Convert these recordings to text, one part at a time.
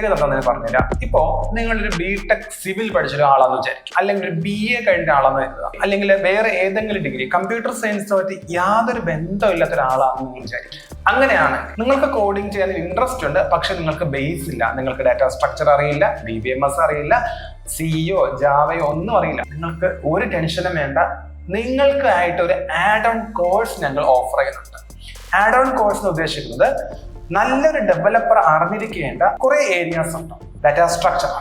പ്രത്യേകത എന്താണെന്ന് പറഞ്ഞുതരാം. ഇപ്പോ നിങ്ങളൊരു ബിടെക് സിവിൽ പഠിച്ച ഒരാളാന്ന് വിചാരിക്കും, അല്ലെങ്കിൽ ഒരു BA കഴിഞ്ഞ ആളാന്ന് കരുതുക, അല്ലെങ്കിൽ വേറെ ഏതെങ്കിലും ഡിഗ്രി കമ്പ്യൂട്ടർ സയൻസുമായിട്ട് യാതൊരു ബന്ധമില്ലാത്ത ഒരാളാണെന്ന് നിങ്ങൾ വിചാരിക്കും. അങ്ങനെയാണ് നിങ്ങൾക്ക് കോഡിംഗ് ചെയ്യാൻ ഇൻട്രസ്റ്റ് ഉണ്ട്, പക്ഷെ നിങ്ങൾക്ക് ബേസ് ഇല്ല, നിങ്ങൾക്ക് ഡാറ്റ സ്ട്രക്ചർ അറിയില്ല, DBMS അറിയില്ല, സിയോ ജാവയോ ഒന്നും അറിയില്ല. നിങ്ങൾക്ക് ഒരു ടെൻഷനും വേണ്ട. നിങ്ങൾക്കായിട്ട് ഒരു ആഡ് ഓൺ കോഴ്സ് ഞങ്ങൾ ഓഫർ ചെയ്യുന്നുണ്ട്. ആഡ് ഓൺ കോഴ്സ് എന്ന് ഉദ്ദേശിക്കുന്നത് നല്ലൊരു ഡെവലപ്പർ അറിഞ്ഞിരിക്കേണ്ട കുറെ ഏരിയാസ് ഉണ്ട്. ഡാറ്റ സ്ട്രക്ചർ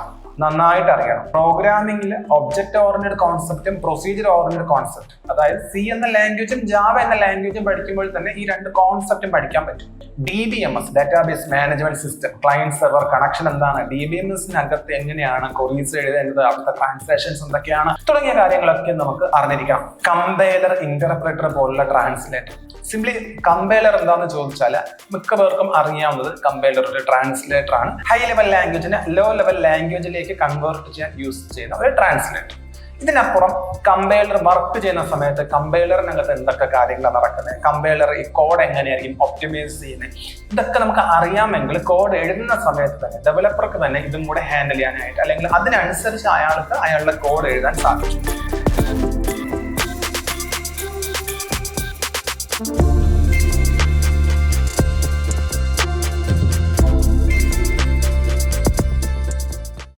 നന്നായിട്ട് അറിയണം, പ്രോഗ്രാമിംഗിൽ ഒബ്ജക്റ്റ് ഓറിയന്റഡ് കോൺസെപ്റ്റും പ്രൊസീജിയർ ഓറിയന്റഡ് കോൺസെപ്റ്റ്, അതായത് C എന്ന ലാംഗ്വേജും ജാവ എന്ന ലാംഗ്വേജും പഠിക്കുമ്പോൾ തന്നെ ഈ രണ്ട് കോൺസെപ്റ്റും പഠിക്കാൻ പറ്റും. DBMS database management system, client server connection എന്താണ്, DBMSനകത്ത് എങ്ങനെയാണ് ക്വറീസ് എഴുതേണ്ടത്, അവിടുത്തെ ട്രാൻസ്ലേഷൻസ് എന്തൊക്കെയാണ് തുടങ്ങിയ കാര്യങ്ങളൊക്കെ നമുക്ക് അറിഞ്ഞിരിക്കാം. കമ്പൈലർ, ഇന്റർപ്രറ്റർ പോലുള്ള ട്രാൻസ്ലേറ്റർ. സിംപ്ലി കമ്പൈലർ എന്താണെന്ന് ചോദിച്ചാൽ മിക്ക പേർക്കും അറിയാവുന്നത് കമ്പൈലർ ഒരു ട്രാൻസ്ലേറ്റർ ആണ്. ഹൈ ലെവൽ ലാംഗ്വേജിനെ ലോ ലെവൽ ലാംഗ്വേജിലേക്ക് കൺവേർട്ട് ചെയ്യാൻ യൂസ് ചെയ്യുന്ന ഒരു ട്രാൻസ്ലേറ്റർ. ഇതിനപ്പുറം കമ്പൈലർ വർക്ക് ചെയ്യുന്ന സമയത്ത് കമ്പൈലറിനകത്ത് എന്തൊക്കെ കാര്യങ്ങളാണ് നടക്കുന്നത്, കമ്പൈലർ ഈ കോഡ് എങ്ങനെയായിരിക്കും ഒപ്റ്റിമൈസ് ചെയ്യുന്നത്, ഇതൊക്കെ നമുക്ക് അറിയാമെങ്കിൽ കോഡ് എഴുതുന്ന സമയത്ത് തന്നെ ഡെവലപ്പർക്ക് തന്നെ ഇതും കൂടെ ഹാൻഡിൽ ചെയ്യാനായിട്ട്, അല്ലെങ്കിൽ അതിനനുസരിച്ച് അയാൾക്ക് അയാളുടെ കോഡ് എഴുതാൻ സാധിക്കും.